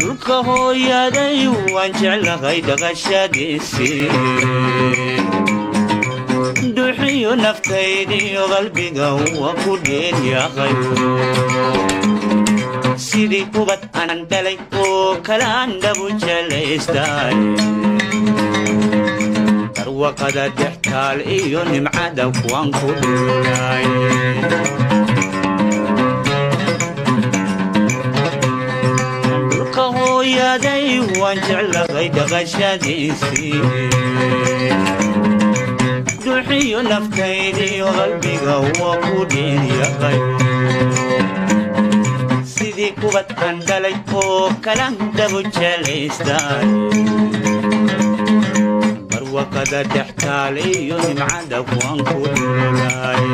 dhulka hooyaday waan jeclahay dhaqashadiisii duxiyo naftaydiyo qalbiga waa ku dheelyahay sidii kubad aanan dhalay oo kalaan dhabu jelaystay darwaqada dhextaal iyo nimcada kuwaan ku dhulay hooyaday waan jeclahay dhaqashadiisii duxiyo naftaydiyo qalbiga waa ku dheelyahay sidii kubad aan dhalay oo kalaan dhabu jelaystay darwaqada dhextaal iyo nimcada kuwaan ku dhulay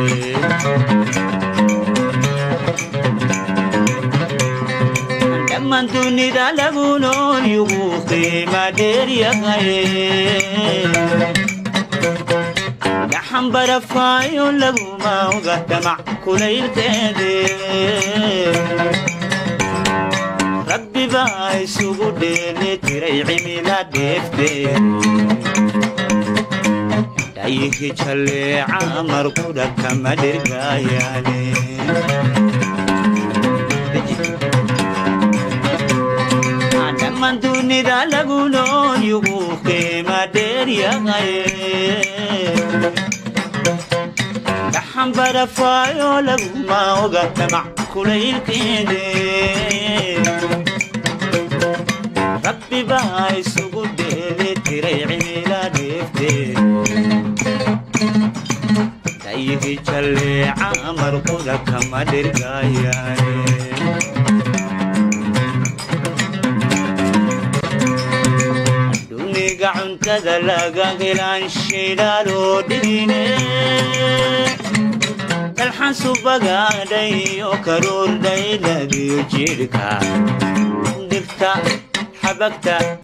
man dunida lagu nool yugu qiima dheer yahay gaxan barafaayo laguma oga damac kulaylkeede rabbi baa isugu dheeli tiray cimila dheefteed dhayihi jalleeca markuda kama dhirgaayaane man dunida lagu nool yugu qiima dheer yahay gaxan barafaayo laguma oga damac kulaylkeede rabbi baa isugu dheeli tiray cimila dheefteed dhayihi jalleeca markuda kama dhirgaayaane cuntada laga helaan shidaaloo dhigine dalxan subagaadhay oo karuurdhay lagiyo jidhka dhigta xabagta